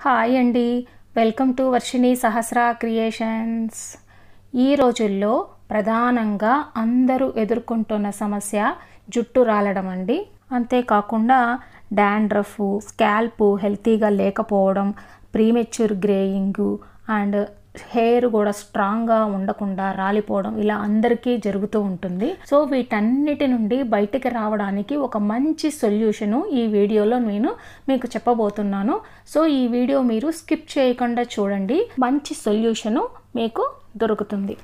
Hi అండి, welcome to Varshini Sahasra creations. ఈ రోజుల్లో ప్రధానంగా అందరూ ఎదుర్కొంటున్న సమస్య జుట్టు రాలడం అండి. అంతేకాకుండా డాండ్రఫ్, స్కాల్ప్ హెల్తీగా లేకపోవడం, ప్రీమెచ్యూర్ గ్రేయింగ్ అండ్ హెయిర్ కూడా స్ట్రాంగ్గా ఉండకుండా రాలిపోవడం ఇలా అందరికీ జరుగుతూ ఉంటుంది. సో వీటన్నిటి నుండి బయటికి రావడానికి ఒక మంచి సొల్యూషను ఈ వీడియోలో నేను మీకు చెప్పబోతున్నాను. సో ఈ వీడియో మీరు స్కిప్ చేయకుండా చూడండి, మంచి సొల్యూషను మీకు దొరుకుతుంది.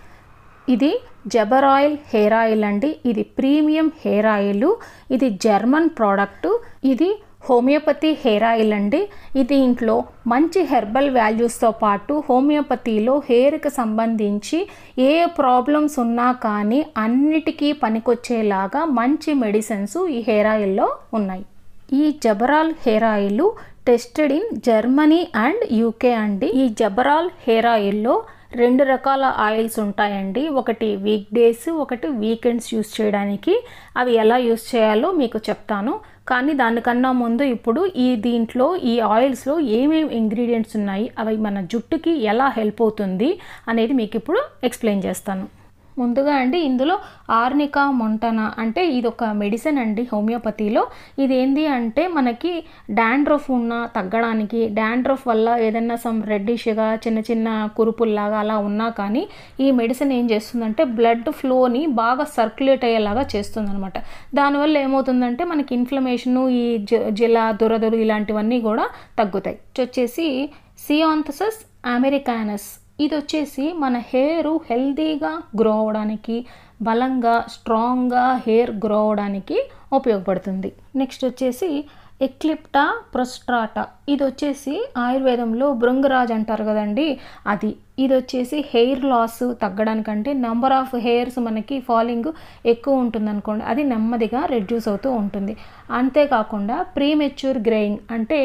ఇది జబర్ ఆయిల్ హెయిర్ ఆయిల్ అండి. ఇది ప్రీమియం హెయిర్ ఆయిల్. ఇది జర్మన్ ప్రోడక్టు. ఇది హోమియోపతి హెయిర్ ఆయిల్ అండి. ఇది ఇంట్లో మంచి హెర్బల్ వాల్యూస్తో పాటు హోమియోపతిలో హెయిర్కి సంబంధించి ఏ ప్రాబ్లమ్స్ ఉన్నా కానీ అన్నిటికీ పనికొచ్చేలాగా మంచి మెడిసిన్స్ ఈ హెయిర్ ఆయిల్లో ఉన్నాయి. ఈ జబరాల్ hair oil tested in Germany and UK అండి. ఈ జబరాల్ హెయిర్ ఆయిల్లో 2 రకాల ఆయిల్స్ ఉంటాయండి. ఒకటి వీక్ డేస్, ఒకటి వీకెండ్స్ యూస్ చేయడానికి. అవి ఎలా యూస్ చేయాలో మీకు చెప్తాను. కానీ దానికన్నా ముందు ఇప్పుడు దీంట్లో ఈ ఆయిల్స్లో ఏమేమి ఇంగ్రీడియంట్స్ ఉన్నాయి, అవి మన జుట్టుకి ఎలా హెల్ప్ అవుతుంది అనేది మీకు ఇప్పుడు ఎక్స్ప్లెయిన్ చేస్తాను. ముందుగా అండి, ఇందులో ఆర్నికా మొంటానా అంటే ఇది ఒక మెడిసిన్ అండి హోమియోపతిలో. ఇది ఏంది అంటే మనకి డాండ్రఫ్ ఉన్న తగ్గడానికి, డాండ్రఫ్ వల్ల ఏదైనా సమ్ రెడ్డిష్గా చిన్న చిన్న కురుపుల్లాగా అలా ఉన్నా కానీ ఈ మెడిసిన్ ఏం చేస్తుందంటే బ్లడ్ ఫ్లోని బాగా సర్క్యులేట్ అయ్యేలాగా చేస్తుంది అనమాట. దానివల్ల ఏమవుతుందంటే మనకి ఇన్ఫ్లమేషను, ఈ దురదలు ఇలాంటివన్నీ కూడా తగ్గుతాయి. వచ్చేసి సియాంథసిస్ అమెరికానస్. ఇది వచ్చేసి మన హెయిర్ హెల్తీగా గ్రో అవడానికి, బలంగా స్ట్రాంగ్గా హెయిర్ గ్రో అవడానికి ఉపయోగపడుతుంది. నెక్స్ట్ వచ్చేసి ఎక్లిప్టా ప్రొస్ట్రాటా. ఇది వచ్చేసి ఆయుర్వేదంలో భృంగరాజ్ అంటారు కదండి, అది. ఇది వచ్చేసి హెయిర్ లాస్ తగ్గడానికంటే నెంబర్ ఆఫ్ హెయిర్స్ మనకి ఫాలింగ్ ఎక్కువ ఉంటుంది అనుకోండి, అది నెమ్మదిగా రెడ్యూస్ అవుతూ ఉంటుంది. అంతేకాకుండా ప్రీమెచ్యూర్ గ్రేయింగ్ అంటే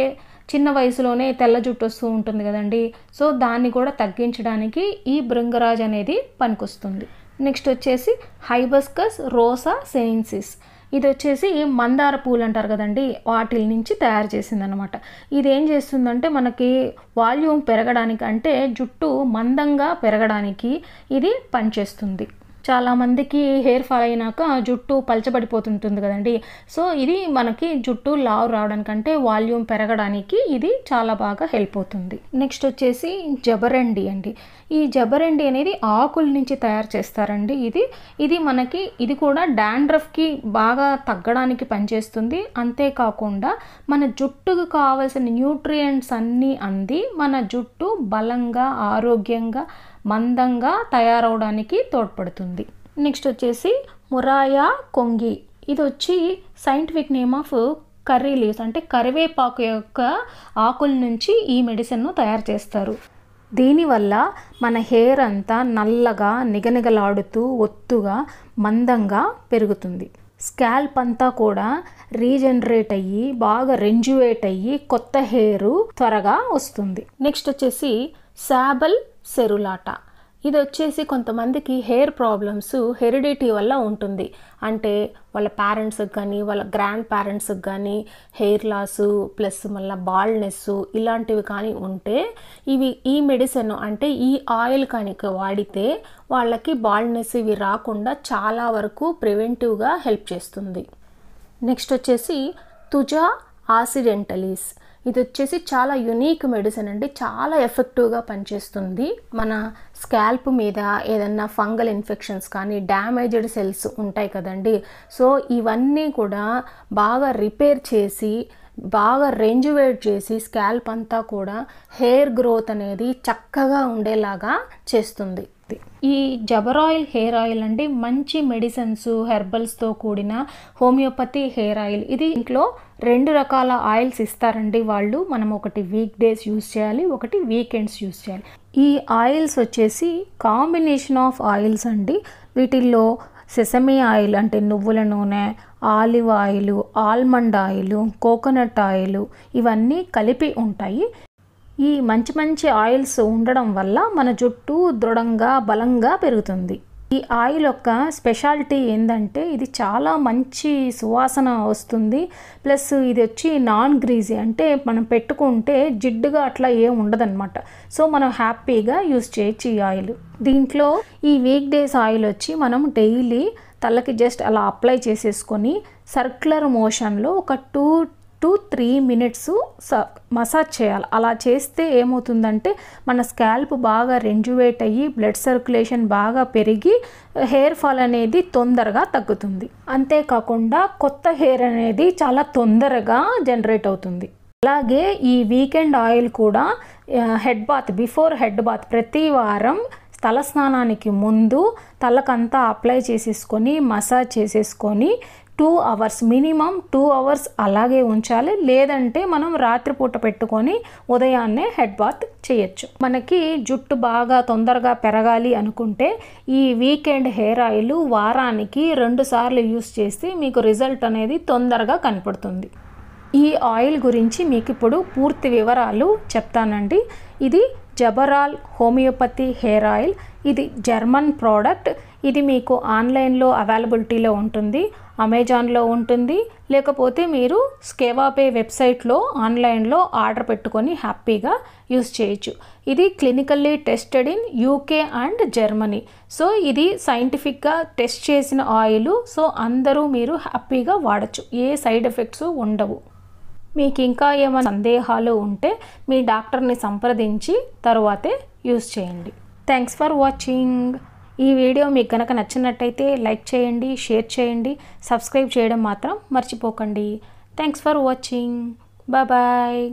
చిన్న వయసులోనే తెల్ల జుట్టు వస్తూ ఉంటుంది కదండి, సో దాన్ని కూడా తగ్గించడానికి ఈ భృంగరాజ్ అనేది పనికొస్తుంది. నెక్స్ట్ వచ్చేసి హైబస్కస్ రోసా సెనెన్సిస్. ఇది వచ్చేసి మందార పూలు అంటారు కదండి, వాటి నుంచి తయారు చేసిందనమాట. ఇది ఏం చేస్తుందంటే మనకి వాల్యూమ్ పెరగడానికి, అంటే జుట్టు మందంగా పెరగడానికి ఇది పనిచేస్తుంది. చాలామందికి హెయిర్ ఫాల్ అయినాక జుట్టు పలచబడిపోతుంటుంది కదండి, సో ఇది మనకి జుట్టు లావు రావడానికంటే వాల్యూమ్ పెరగడానికి ఇది చాలా బాగా హెల్ప్ అవుతుంది. నెక్స్ట్ వచ్చేసి జబరండి అండి. ఈ జబరండి అనేది ఆకుల నుంచి తయారు చేస్తారండి. ఇది మనకి ఇది కూడా డాండ్రఫ్కి బాగా తగ్గడానికి పనిచేస్తుంది. అంతేకాకుండా మన జుట్టుకు కావాల్సిన న్యూట్రియంట్స్ అన్నీ అంది మన జుట్టు బలంగా ఆరోగ్యంగా మందంగా తయారవడానికి తోడ్పడుతుంది. నెక్స్ట్ వచ్చేసి మురాయా కొంగి. ఇది వచ్చి scientific name of curry leaves అంటే కరివేపాకు యొక్క ఆకుల నుంచి ఈ మెడిసిన్ను తయారు చేస్తారు. దీనివల్ల మన హెయిర్ అంతా నల్లగా నిగనిగలాడుతూ ఒత్తుగా మందంగా పెరుగుతుంది. స్కాల్ప్ అంతా కూడా రీజనరేట్ అయ్యి బాగా రెంజువేట్ అయ్యి కొత్త హెయిర్ త్వరగా వస్తుంది. నెక్స్ట్ వచ్చేసి సాబల్ సెరులాటా. ఇది వచ్చేసి కొంతమందికి హెయిర్ ప్రాబ్లమ్స్ హెరిడిటీ వల్ల ఉంటుంది. అంటే వాళ్ళ పేరెంట్స్కి కానీ వాళ్ళ గ్రాండ్ పేరెంట్స్కి కానీ హెయిర్ లాసు ప్లస్ మళ్ళీ బాల్డ్నెస్ ఇలాంటివి కానీ ఉంటే ఈ మెడిసిన్ అంటే ఈ ఆయిల్ కనుక వాడితే వాళ్ళకి బాల్డ్నెస్ ఇవి రాకుండా చాలా వరకు ప్రివెంటివ్గా హెల్ప్ చేస్తుంది. నెక్స్ట్ వచ్చేసి తుజా ఆసిడెంటలీస్. ఇది వచ్చేసి చాలా యునీక్ మెడిసిన్ అండి, చాలా ఎఫెక్టివ్గా పనిచేస్తుంది. మన స్కాల్ప్ మీద ఏదన్నా ఫంగల్ ఇన్ఫెక్షన్స్ కానీ డ్యామేజ్డ్ సెల్స్ ఉంటాయి కదండి, సో ఇవన్నీ కూడా బాగా రిపేర్ చేసి బాగా రెంజువేట్ చేసి స్కాల్ప్ అంతా కూడా హెయిర్ గ్రోత్ అనేది చక్కగా ఉండేలాగా చేస్తుంది. ఈ జబర్ ఆయిల్ హెయిర్ ఆయిల్ అండి మంచి మెడిసిన్స్ హెర్బల్స్తో కూడిన హోమియోపతి హెయిర్ ఆయిల్. ఇది ఇంట్లో 2 రకాల ఆయిల్స్ ఇస్తారండి వాళ్ళు. మనం ఒకటి వీక్ డేస్ యూస్ చేయాలి, ఒకటి వీకెండ్స్ యూస్ చేయాలి. ఈ ఆయిల్స్ వచ్చేసి కాంబినేషన్ ఆఫ్ ఆయిల్స్ అండి. వీటిల్లో సెసమీ ఆయిల్ అంటే నువ్వుల నూనె, olive oil, almond oil, coconut oil ఇవన్నీ కలిపి ఉంటాయి. ఈ మంచి మంచి ఆయిల్స్ ఉండడం వల్ల మన జుట్టు దృఢంగా బలంగా పెరుగుతుంది. ఈ ఆయిల్ యొక్క స్పెషాలిటీ ఏంటంటే ఇది చాలా మంచి సువాసన వస్తుంది. ప్లస్ ఇది వచ్చి నాన్ గ్రీజీ, అంటే మనం పెట్టుకుంటే జిడ్డుగా అట్లా ఏం ఉండదన్నమాట. సో మనం హ్యాపీగా యూస్ చేయొచ్చు ఈ ఆయిల్. దీంట్లో ఈ వీక్ డేస్ ఆయిల్ వచ్చి మనం డైలీ తలకి జస్ట్ అలా అప్లై చేసేసుకొని సర్క్యులర్ మోషన్లో ఒక 2 to 3 minutes మసాజ్ చేయాలి. అలా చేస్తే ఏమవుతుందంటే మన స్కాల్ప్ బాగా రెన్జువేట్ అయ్యి బ్లడ్ సర్క్యులేషన్ బాగా పెరిగి హెయిర్ ఫాల్ అనేది తొందరగా తగ్గుతుంది. అంతేకాకుండా కొత్త హెయిర్ అనేది చాలా తొందరగా జనరేట్ అవుతుంది. అలాగే ఈ వీకెండ్ ఆయిల్ కూడా బిఫోర్ హెడ్ బాత్ ప్రతి వారం తలస్నానానికి ముందు తలకంతా అప్లై చేసేసుకొని మసాజ్ చేసేసుకొని 2 hours మినిమం 2 hours అలాగే ఉంచాలి. లేదంటే మనం రాత్రిపూట పెట్టుకొని ఉదయాన్నే హెడ్ బాత్ చేయొచ్చు. మనకి జుట్టు బాగా తొందరగా పెరగాలి అనుకుంటే ఈ వీకెండ్ హెయిర్ ఆయిల్ వారానికి 2 సార్లు యూస్ చేస్తే మీకు రిజల్ట్ అనేది తొందరగా కనపడుతుంది. ఈ ఆయిల్ గురించి మీకు ఇప్పుడు పూర్తి వివరాలు చెప్తానండి. ఇది జబరాల్ హోమియోపతి హెయిర్ ఆయిల్. ఇది జర్మన్ ప్రోడక్ట్. ఇది మీకు ఆన్లైన్లో అవైలబిలిటీలో ఉంటుంది, అమెజాన్లో ఉంటుంది, లేకపోతే మీరు స్కేవాపే వెబ్సైట్లో ఆన్లైన్లో ఆర్డర్ పెట్టుకొని హ్యాపీగా యూస్ చేయొచ్చు. ఇది clinically tested in UK and Germany. So ఇది సైంటిఫిక్గా టెస్ట్ చేసిన ఆయిల్. సో అందరూ మీరు హ్యాపీగా వాడచ్చు, ఏ సైడ్ ఎఫెక్ట్స్ ఉండవు. మీకు ఇంకా ఏమైనా సందేహాలు ఉంటే మీ డాక్టర్ని సంప్రదించి తర్వాతే యూస్ చేయండి. Thanks for watching. ఈ వీడియో మీకు కనుక నచ్చినట్టయితే లైక్ చేయండి, షేర్ చేయండి, సబ్స్క్రైబ్ చేయడం మాత్రం మర్చిపోకండి. Thanks for watching. బాయ్.